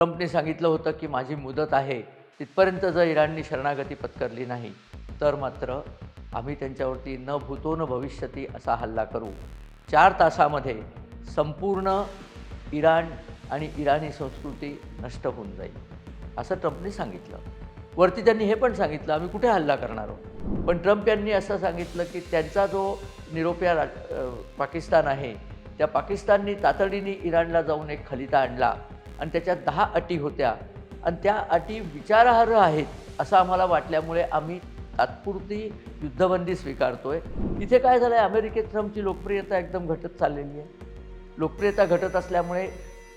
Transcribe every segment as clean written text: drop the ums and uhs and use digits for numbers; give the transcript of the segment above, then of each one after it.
ट्रम्पने सांगितलं होतं की माझी मुदत आहे तिथपर्यंत जर इराणने शरणागती पत्करली नाही तर मात्र आम्ही त्यांच्यावरती न भूतो न भविष्यती असा हल्ला करू. 4 तासामध्ये संपूर्ण इराण आणि इराणी संस्कृती नष्ट होऊन जाईल, असं ट्रम्पने सांगितलं. वरती त्यांनी हे पण सांगितलं आम्ही कुठे हल्ला करणार आहोत. पण ट्रम्प यांनी असं सांगितलं की त्यांचा जो निरोप्या पाकिस्तान आहे, त्या पाकिस्ताननी तातडीने इराणला जाऊन एक खलिता आणला आणि त्याच्यात 10 अटी होत्या आणि त्या अटी विचारार्ह आहेत असं आम्हाला वाटल्यामुळे आम्ही तात्पुरती युद्धबंदी स्वीकारतोय. इथे काय झालं आहे, अमेरिकेत ट्रम्पची लोकप्रियता एकदम घटत चाललेली आहे. लोकप्रियता घटत असल्यामुळे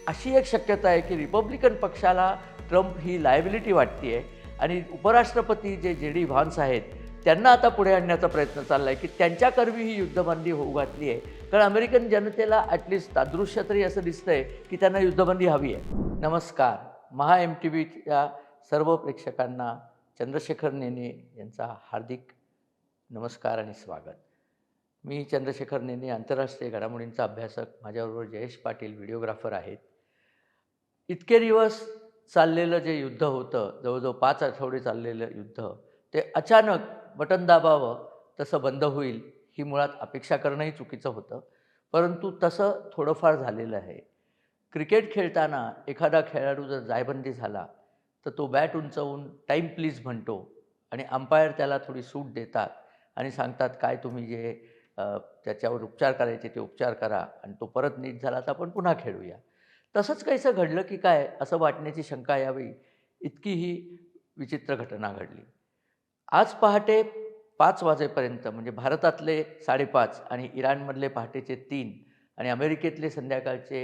अशी एक शक्यता आहे की रिपब्लिकन पक्षाला ट्रम्प ही लायबिलिटी वाटते आहे आणि उपराष्ट्रपती जे डी व्हान्स आहेत त्यांना आता पुढे आणण्याचा प्रयत्न चालला आहे की त्यांच्याकरवी ही युद्धबंदी होऊ घातली आहे. कारण अमेरिकन जनतेला ॲटलिस्ट तादृश्य तरी असं दिसतंय की त्यांना युद्धबंदी हवी आहे. नमस्कार, महा MTVच्या सर्व प्रेक्षकांना चंद्रशेखर नेने यांचा हार्दिक नमस्कार आणि स्वागत. मी चंद्रशेखर नेने, आंतरराष्ट्रीय घडामोडींचा अभ्यासक. माझ्याबरोबर जयेश पाटील व्हिडिओग्राफर आहेत. इतके दिवस चाललेलं जे युद्ध होतं, जवळजवळ 5 आठवडे चाललेलं युद्ध, ते अचानक बटन दाबावं तसं बंद होईल ही मुळात अपेक्षा करणंही चुकीचं होतं. परंतु तसं थोडंफार झालेलं आहे. क्रिकेट खेळताना एखादा खेळाडू जर जायबंदी झाला तर तो बॅट उंचावून टाईम प्लीज म्हणतो आणि अंपायर त्याला थोडी सूट देतात आणि सांगतात काय तुम्ही जे त्याच्यावर उपचार करायचे ते उपचार करा आणि तो परत नीट झाला तर आपण पुन्हा खेळूया. तसंच काहीसं घडलं की काय असं वाटण्याची शंका यावी, इतकी ही विचित्र घटना घडली. आज पहाटे 5 वाजेपर्यंत म्हणजे भारतातले 5:30 आणि इराणमधले पहाटेचे 3 आणि अमेरिकेतले संध्याकाळचे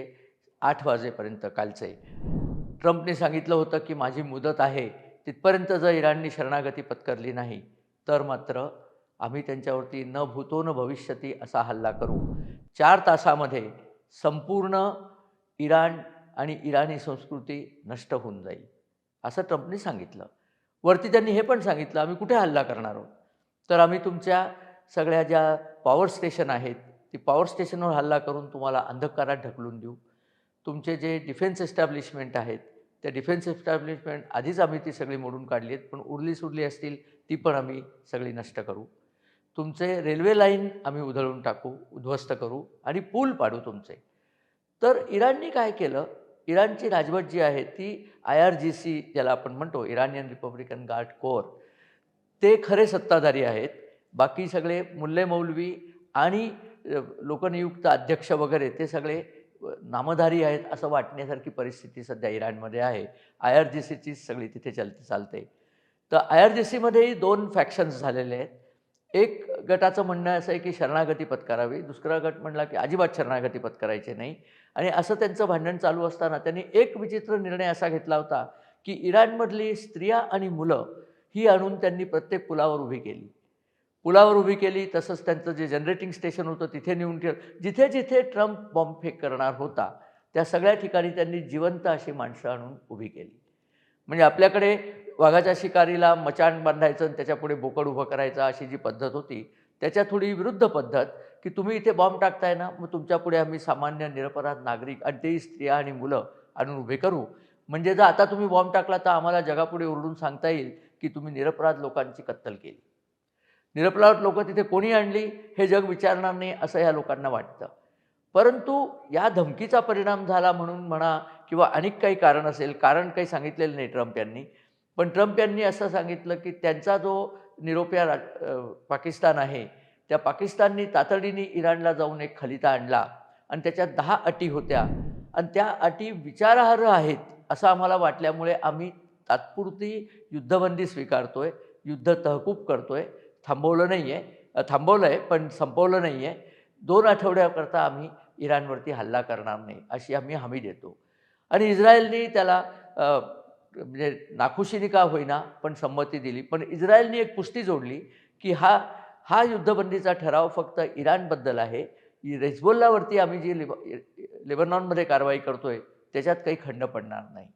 8 वाजेपर्यंत कालचे, ट्रम्पने सांगितलं होतं की माझी मुदत आहे तिथपर्यंत जर इराणने शरणागती पत्करली नाही तर मात्र आम्ही त्यांच्यावरती न भूतो न भविष्यती असा हल्ला करू. 4 तासामध्ये संपूर्ण इराण आणि इराणी संस्कृती नष्ट होऊन जाईल, असं ट्रम्पने सांगितलं. वरती त्यांनी हे पण सांगितलं आम्ही कुठे हल्ला करणार आहोत. तर आम्ही तुमच्या सगळ्या ज्या पॉवर स्टेशन आहेत ती पॉवर स्टेशनवर हल्ला करून तुम्हाला अंधकारात ढकलून देऊ. तुमचे जे डिफेन्स एस्टॅब्लिशमेंट आहेत त्या डिफेन्स एस्टॅब्लिशमेंट आधीच आम्ही ती सगळी मोडून काढली आहेत, पण उरली सुरली असतील ती पण आम्ही सगळी नष्ट करू. तुमचे रेल्वे लाईन आम्ही उधळून टाकू, उद्ध्वस्त करू आणि पूल पाडू तुमचे. तर इराणनी काय केलं, इराणची राजवट जी आहे ती IRGC ज्याला आपण म्हणतो, इराणियन रिपब्लिकन गार्ड कोर, ते खरे सत्ताधारी आहेत. बाकी सगळे मुल्ले मौलवी आणि लोकनियुक्त अध्यक्ष वगैरे ते सगळे नामधारी आहेत असं वाटण्यासारखी परिस्थिती सध्या इराणमध्ये आहे. IRGCचीच सगळी तिथे चालते. तर IRGCमध्येही 2 फॅक्शन्स झालेले आहेत. एक गटाचं म्हणणं असं आहे की शरणागती पत्करावी, दुसरा गट म्हणला की अजिबात शरणागती पत्करायची नाही. आणि असं त्यांचं भांडण चालू असताना त्यांनी एक विचित्र निर्णय असा घेतला होता की इराणमधली स्त्रिया आणि मुलं ही आणून त्यांनी प्रत्येक पुलावर उभी केली. पुलावर उभी केली, तसंच त्यांचं जे जनरेटिंग स्टेशन होतं तिथे नेऊन ठेवलं. जिथे जिथे ट्रम्प बॉम्बफेक करणार होता त्या सगळ्या ठिकाणी त्यांनी जिवंत अशी माणसं आणून उभी केली. म्हणजे आपल्याकडे वाघाच्या शिकारीला मचाण बांधायचं आणि त्याच्यापुढे बोकड उभं करायचं अशी जी पद्धत होती, त्याच्या थोडी विरुद्ध पद्धत की तुम्ही इथे बॉम्ब टाकताय ना, मग तुमच्यापुढे आम्ही सामान्य निरपराध नागरिक आणि तेही स्त्रिया आणि मुलं आणून उभे करू. म्हणजे जर आता तुम्ही बॉम्ब टाकला तर आम्हाला जगापुढे ओरडून सांगता येईल की तुम्ही निरपराध लोकांची कत्तल केली. निरपराध लोकं तिथे कोणी आणली हे जग विचारणार नाही असं या लोकांना वाटतं. परंतु या धमकीचा परिणाम झाला म्हणून म्हणा किंवा अनेक काही कारण असेल, कारण काही सांगितलेलं नाही ट्रम्प यांनी. पण ट्रम्प यांनी असं सांगितलं की त्यांचा जो निरोप्या पाकिस्तान आहे, त्या पाकिस्ताननी तातडीने इराणला जाऊन एक खलिता आणला आणि त्याच्यात 10 अटी होत्या आणि त्या अटी विचारार्ह आहेत असं आम्हाला वाटल्यामुळे आम्ही तात्पुरती युद्धबंदी स्वीकारतोय, युद्ध तहकूब करतोय. थांबवलं नाही आहे, थांबवलं आहे पण संपवलं नाही आहे. 2 आठवड्याकरता आम्ही इराणवरती हल्ला करणार नाही अशी आम्ही हमी देतो. आणि इस्रायलने त्याला म्हणजे नाखुशीने का होईना पण संमती दिली. पण इस्रायलने एक पुष्टी जोडली की हा युद्धबंदीचा ठराव फक्त इराणबद्दल आहे. हिजबुल्लावरती आम्ही जी लेबनॉनमध्ये कारवाई करतोय त्याच्यात काही खंड पडणार नाही.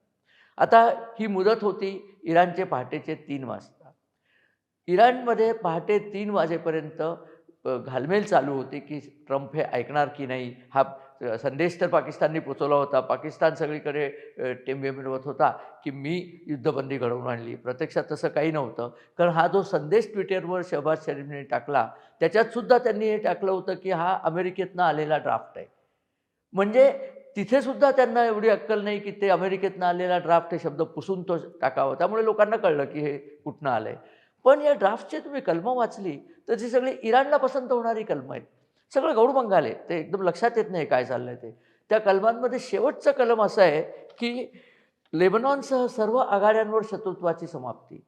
आता ही मुदत होती इराणचे पहाटेचे 3 वाजता. इराणमध्ये पहाटे 3 वाजेपर्यंत घालमेल चालू होती की ट्रम्प हे ऐकणार की नाही. हा संदेश तर पाकिस्तानने पोचवला होता. पाकिस्तान सगळीकडे टेंबे मिळवत होता की मी युद्धबंदी घडवून आणली. प्रत्यक्षात तसं काही नव्हतं. कारण हा जो संदेश ट्विटरवर शहबाज शरीफने टाकला, त्याच्यातसुद्धा त्यांनी हे टाकलं होतं की हा अमेरिकेतनं आलेला ड्राफ्ट आहे. म्हणजे तिथेसुद्धा त्यांना एवढी अक्कल नाही की ते अमेरिकेतनं आलेला ड्राफ्ट हे शब्द पुसून तो टाकावा. त्यामुळे लोकांना कळलं की हे कुठनं आलंय. पण या ड्राफ्टची तुम्ही कलमं वाचली, तर ती सगळी इराणला पसंत होणारी कलमं आहेत. सगळं गौडबंगाल आहे. ते एकदम लक्षात येत नाही काय चाललंय ते. त्या कलमांमध्ये शेवटचं कलम असं आहे, की लेबनॉनसह सर्व आघाड्यांवर शत्रुत्वाची समाप्ती.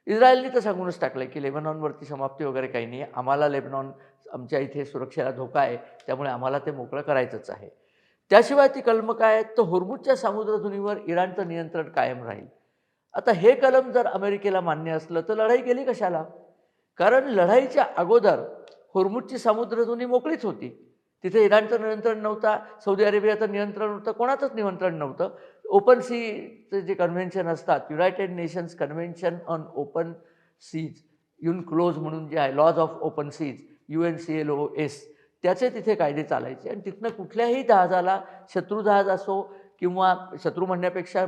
इस्रायलने तर सांगूनच टाकलंय, की लेबनॉनवरती समाप्ती वगैरे काही नाही आहे. आम्हाला लेबनॉन आमच्या इथे सुरक्षेला धोका आहे, त्यामुळे आम्हाला ते मोकळं करायचंच आहे. त्याशिवाय ती कलमं काय आहेत, तर होर्मुझच्या सामुद्रधुनीवर इराणचं नियंत्रण कायम राहील. आता हे कलम जर अमेरिकेला मान्य असलं, तर लढाई केली कशाला? कारण लढाईच्या अगोदर होर्मुझची सामुद्रधुनी मोकळीच होती. तिथे इराणचं नियंत्रण नव्हता, सौदी अरेबियाचं नियंत्रण होतं, कोणाचंच नियंत्रण नव्हतं. ओपन सीचे जे कन्व्हेन्शन असतात, United Nations convention on open seas, UNCLOS म्हणून जे आहे, laws of open seas, UNCLOS, त्याचे तिथे कायदे चालायचे आणि तिथनं कुठल्याही जहाजाला, शत्रू जहाज असो किंवा शत्रू म्हणण्यापेक्षा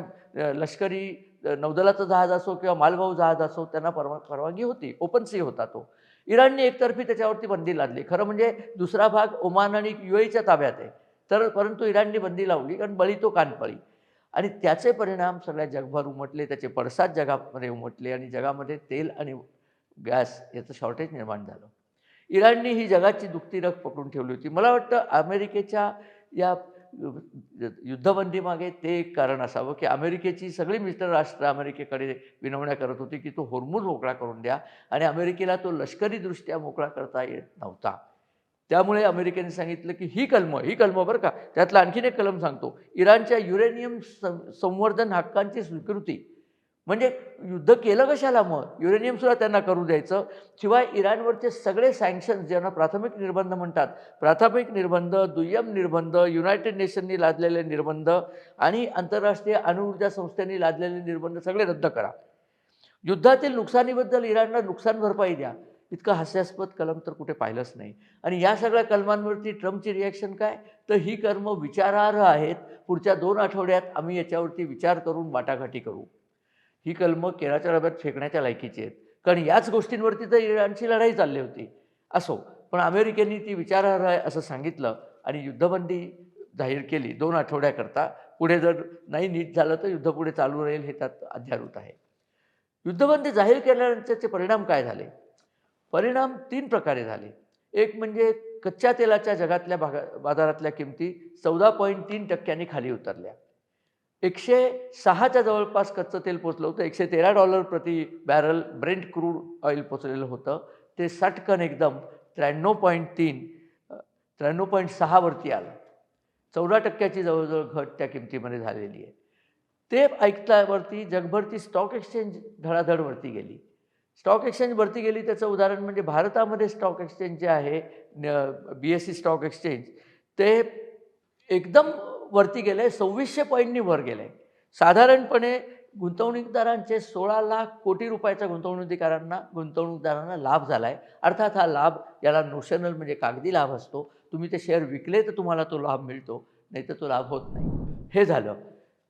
लष्करी नौदलाचं जहाज असो किंवा मालवाहू जहाज असो, त्यांना परवानगी होती. ओपन सी होता तो. इराणने एकतर्फी त्याच्यावरती बंदी लादली. खरं म्हणजे दुसरा भाग ओमान आणि UAEच्या ताब्यात आहे. परंतु इराणने बंदी लावली, कारण बळी तो कानपळी. आणि त्याचे परिणाम सगळ्या जगभर उमटले, त्याचे पडसाद जगामध्ये उमटले आणि जगामध्ये तेल आणि गॅस याचं शॉर्टेज निर्माण झालं. इराणने ही जगाची दुखती रग पकडून ठेवली होती. मला वाटतं अमेरिकेच्या या युद्धबंदीमागे ते एक कारण असावं, की अमेरिकेची सगळी मित्रराष्ट्र अमेरिकेकडे विनवण्या करत होती, की तो होर्मुझ मोकळा करून द्या आणि अमेरिकेला तो लष्करीदृष्ट्या मोकळा करता येत नव्हता. त्यामुळे अमेरिकेने सांगितलं, की ही कलमं बरं का, त्यातला आणखीन एक कलम सांगतो, इराणच्या युरेनियम संवर्धन हक्कांची स्वीकृती. म्हणजे युद्ध केलं कशाला मग? युरेनियमसुद्धा त्यांना करू द्यायचं. शिवाय इराणवरचे सगळे सँक्शन्स, ज्यांना प्राथमिक निर्बंध म्हणतात, प्राथमिक निर्बंध, दुय्यम निर्बंध, युनायटेड नेशननी लादलेले निर्बंध आणि आंतरराष्ट्रीय अणुऊर्जा संस्थेने लादलेले निर्बंध सगळे रद्द करा. युद्धातील नुकसानीबद्दल इराणला नुकसान भरपाई द्या. इतकं हास्यास्पद कलम तर कुठे पाहिलंच नाही. आणि या सगळ्या कलमांवरती ट्रम्पची रिॲक्शन काय? तर ही कलमं विचारार्ह आहेत. पुढच्या 2 आठवड्यात आम्ही याच्यावरती विचार करून वाटाघाटी करू. ही कलमं केराच्या डब्यात फेकण्याच्या लायकीची आहेत. कारण याच गोष्टींवरती तर इराणची लढाई चालली होती. असो, पण अमेरिकेने ती विचारार्ह आहे असं सांगितलं आणि युद्धबंदी जाहीर केली 2 आठवड्याकरता. पुढे जर नाही नीट झालं तर युद्ध पुढे चालू राहील, हे त्यात अध्यारूत आहे. युद्धबंदी जाहीर केल्यानंतरचे परिणाम काय झाले? परिणाम 3 प्रकारे झाले. एक म्हणजे कच्च्या तेलाच्या जगातल्या बाजारातल्या किमती 14.3% खाली उतरल्या. 106च्या जवळपास कच्चं तेल पोचलं होतं. $113 प्रति बॅरल ब्रेंट क्रूड ऑइल पोचलेलं होतं. ते सटकन एकदम 93.6 वरती आलं. 14% जवळजवळ घट त्या किमतीमध्ये झालेली आहे. ते ऐकल्यावरती जगभरची स्टॉक एक्सचेंज धडाधड वरती गेली. स्टॉक एक्सचेंज वरती गेली त्याचं उदाहरण म्हणजे भारतामध्ये स्टॉक एक्सचेंज जे आहे, BSE स्टॉक एक्सचेंज, ते एकदम वरती गेले, 2600 पॉईंटनी वर गेले. साधारणपणे गुंतवणूकदारांचे 16 लाख कोटी रुपयाच्या गुंतवणूकदारांना लाभ झाला आहे. अर्थात हा लाभ, याला नोशनल म्हणजे कागदी लाभ असतो. तुम्ही ते शेअर विकले तर तुम्हाला तो लाभ मिळतो, नाही तर तो लाभ होत नाही. हे झालं.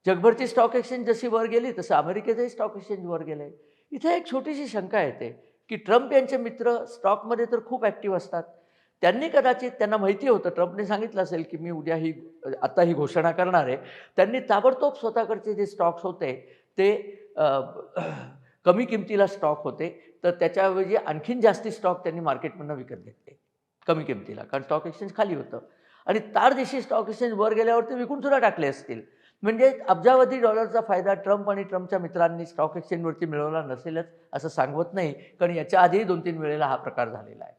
जगभरची स्टॉक एक्सचेंज जशी वर गेली तसं अमेरिकेचंही स्टॉक एक्सचेंज वर गेलं आहे. इथे एक छोटीशी शंका येते, की ट्रम्प यांचे मित्र स्टॉकमध्ये तर खूप ॲक्टिव्ह असतात. त्यांनी कदाचित, त्यांना माहिती होतं, ट्रम्पने सांगितलं असेल, की मी उद्या आता ही घोषणा करणार आहे. त्यांनी ताबडतोब स्वतःकडचे जे स्टॉक्स होते ते कमी किमतीला स्टॉक होते, तर त्याच्याऐवजी आणखीन जास्ती स्टॉक त्यांनी मार्केटमधनं विकत घेतले कमी किमतीला, कारण स्टॉक एक्सचेंज खाली होतं. आणि तार दिवशी स्टॉक एक्सचेंज वर गेल्यावर ते विकूनसुद्धा टाकले असतील. म्हणजे अब्जावधी डॉलरचा फायदा ट्रम्प आणि ट्रम्पच्या मित्रांनी स्टॉक एक्सचेंजवरती मिळवला नसेलच असं सांगवत नाही, कारण याच्या आधीही 2-3 वेळेला हा प्रकार झालेला आहे.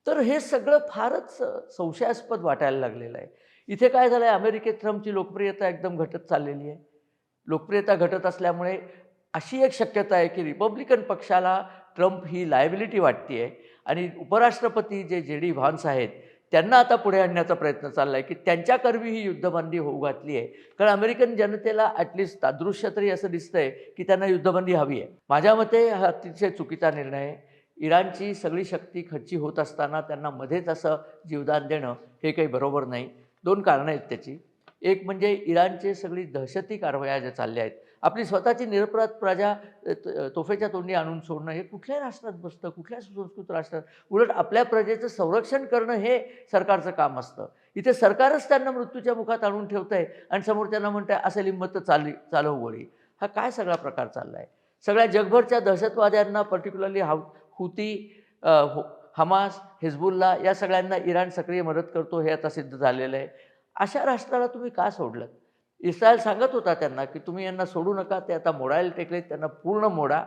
तर हे सगळं फारच संशयास्पद वाटायला लागलेलं आहे. इथे काय झालं आहे, अमेरिकेत ट्रम्पची लोकप्रियता एकदम घटत चाललेली आहे. लोकप्रियता घटत असल्यामुळे अशी एक शक्यता आहे, की रिपब्लिकन पक्षाला ट्रम्प ही लायबिलिटी वाटते आहे आणि उपराष्ट्रपती जे JD व्हान्स आहेत, त्यांना आता पुढे आणण्याचा प्रयत्न चालला आहे, की त्यांच्याकरवी ही युद्धबंदी होऊ घातली आहे. कारण अमेरिकन जनतेला ॲटलिस्ट तादृश्य तरी असं दिसतंय, की त्यांना युद्धबंदी हवी आहे. माझ्या मते हा अतिशय चुकीचा निर्णय आहे. इराणची सगळी शक्ती खच्ची होत असताना त्यांना मध्येच असं जीवदान देणं हे काही बरोबर नाही. दोन कारणं आहेत त्याची. एक म्हणजे इराणचे सगळी दहशती कारवाया ज्या चालल्या आहेत, आपली स्वतःची निरपराध प्रजा तोफेच्या तोंडी आणून सोडणं हे कुठल्याही राष्ट्रात बसतं, कुठल्या सुसंस्कृत राष्ट्रात. उलट आपल्या प्रजेचं संरक्षण करणं हे सरकारचं काम असतं. इथे सरकारच त्यांना मृत्यूच्या मुखात आणून ठेवतंय आणि समोर त्यांना म्हणतंय असेल हिंमत तर चालव गोळी. हा काय सगळा प्रकार चालला आहे? सगळ्या जगभरच्या दहशतवाद्यांना पर्टिक्युलरली हुती, हमास, हिजबुल्ला या सगळ्यांना इराण सक्रिय मदत करतो हे आता सिद्ध झालेलं आहे. अशा राष्ट्राला तुम्ही का सोडलं? इस्रायल सांगत होता त्यांना की तुम्ही यांना सोडू नका, ते आता मोडायला टेकलेत, त्यांना पूर्ण मोडा.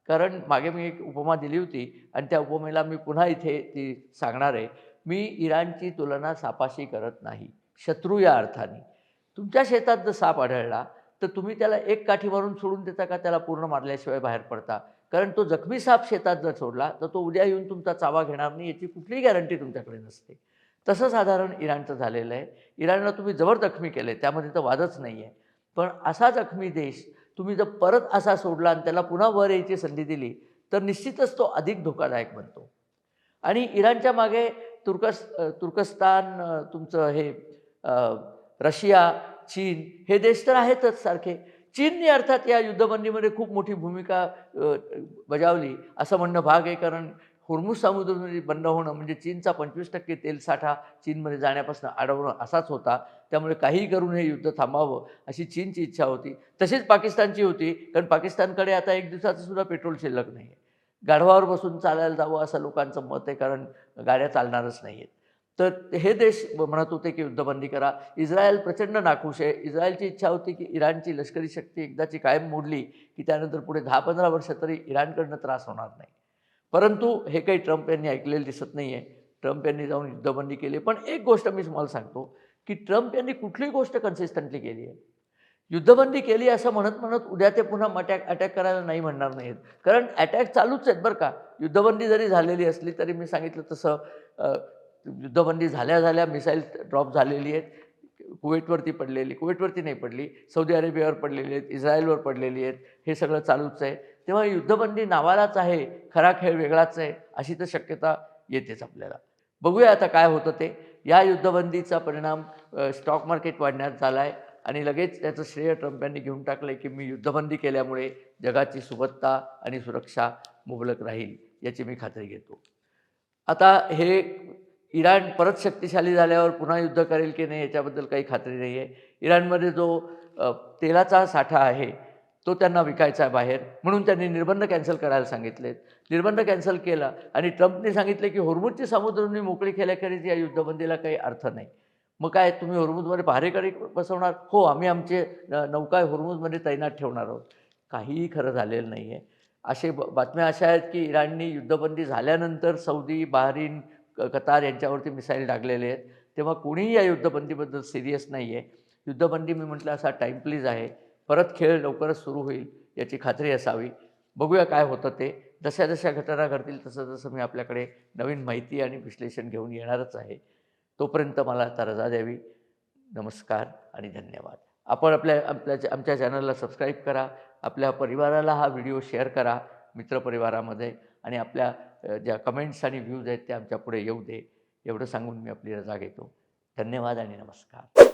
कारण मागे मी एक उपमा दिली होती आणि त्या उपमेला मी पुन्हा इथे ती सांगणार आहे. मी इराणची तुलना सापाशी करत नाही, शत्रू या अर्थाने. तुमच्या शेतात जर साप आढळला तर तुम्ही त्याला एक काठी मारून सोडून देता का त्याला पूर्ण मारल्याशिवाय बाहेर पडता? कारण तो जखमी साप शेतात जर सोडला तर तो उद्या येऊन तुमचा चावा घेणार नाही याची कुठलीही गॅरंटी तुमच्याकडे नसते. तसं साधारण इराणचं झालेलं आहे. इराणला तुम्ही जबर जखमी केलं आहे, त्यामध्ये तर वादच नाही आहे. पण असा जखमी देश तुम्ही जर परत असा सोडला आणि त्याला पुन्हा वर यायची संधी दिली तर निश्चितच तो अधिक धोकादायक बनतो. आणि इराणच्या मागे तुर्कस्तान, तुमचं हे रशिया, चीन हे देश तर आहेतच सारखे. चीनने अर्थात या युद्धबंदीमध्ये खूप मोठी भूमिका बजावली असं म्हणणं भाग आहे. कारण होर्मुझ समुद्र बंद होणं म्हणजे चीनचा 25% तेलसाठा चीनमध्ये जाण्यापासून अडवणं असाच होता. त्यामुळे काहीही करून हे युद्ध थांबावं अशी चीनची इच्छा होती. तशीच पाकिस्तानची होती, कारण पाकिस्तानकडे आता एक दिवसाचं सुद्धा पेट्रोल शिल्लक नाही आहे. गाढवावर बसून चालायला जावं असं लोकांचं मत आहे, कारण गाड्या चालणारच नाही आहेत. तर हे देश म्हणत होते की युद्धबंदी करा. इस्रायल प्रचंड नाखुश आहे. इस्रायलची इच्छा होती की इराणची लष्करी शक्ती एकदाची कायम मोडली की त्यानंतर पुढे 10-15 वर्ष तरी इराणकडनं त्रास होणार नाही. परंतु हे काही ट्रम्प यांनी ऐकलेलं दिसत नाही आहे. ट्रम्प यांनी जाऊन युद्धबंदी केली. पण एक गोष्ट मी तुम्हाला सांगतो की ट्रम्प यांनी कुठलीही गोष्ट कन्सिस्टंटली केली आहे. युद्धबंदी केली असं म्हणत उद्या ते पुन्हा अटॅक करायला नाही म्हणणार नाहीत. कारण अटॅक चालूच आहेत बरं का. युद्धबंदी जरी झालेली असली तरी मी सांगितलं तसं युद्धबंदी झाल्या मिसाईल ड्रॉप झालेली आहेत. कुवेटवरती नाही पडली, सौदी अरेबियावर पडलेली आहेत, इस्रायलवर पडलेली आहेत. हे सगळं चालूच आहे. तेव्हा युद्धबंदी नावालाच आहे, खरा खेळ वेगळाच आहे अशी तर शक्यता येतेच आपल्याला. बघूया आता काय होतं ते. या युद्धबंदीचा परिणाम स्टॉक मार्केट वाढण्यात झाला आहे आणि लगेच त्याचं श्रेय ट्रम्प यांनी घेऊन टाकलं आहे की मी युद्धबंदी केल्यामुळे जगाची सुबत्ता आणि सुरक्षा मुबलक राहील याची मी खात्री घेतो. आता हे इराण परत शक्तिशाली झाल्यावर पुन्हा युद्ध करेल की नाही याच्याबद्दल काही खात्री नाही आहे. इराणमध्ये जो तेलाचा साठा आहे तो त्यांना विकायचा आहे बाहेर, म्हणून त्यांनी निर्बंध कॅन्सल करायला सांगितलेत. निर्बंध कॅन्सल केला आणि ट्रम्पने सांगितले की होर्मुझची समुद्रांनी मोकळी केल्याखेरीज या युद्धबंदीला काही अर्थ नाही. मग काय तुम्ही होर्मुझमध्ये पहारेकरी बसवणार? हो, आम्ही आमचे नौका होर्मुझमध्ये तैनात ठेवणार आहोत. काहीही खरं झालेलं नाही आहे. बातम्या अशा आहेत की इराणनी युद्धबंदी झाल्यानंतर सौदी, बहरीन, कतार यांच्यावरती मिसाईल डागलेले आहेत. तेव्हा कोणीही या युद्धबंदीबद्दल सिरियस नाही आहे. युद्धबंदी मी म्हटलं असा टाईम प्लीज आहे. परत खेळ लवकरच सुरू होईल याची खात्री असावी. बघूया काय होतं ते. जशा घटना घडतील तसं मी आपल्याकडे नवीन माहिती आणि विश्लेषण घेऊन येणारच आहे. तोपर्यंत मला आता रजा द्यावी. नमस्कार आणि धन्यवाद. आपण आमच्या चॅनलला सबस्क्राईब करा. आपल्या परिवाराला हा व्हिडिओ शेअर करा मित्रपरिवारामध्ये आणि आपल्या ज्या कमेंट्स आणि व्ह्यूज आहेत त्या आमच्या पुढे येऊ दे. एवढं सांगून मी आपली रजा घेतो. धन्यवाद आणि नमस्कार.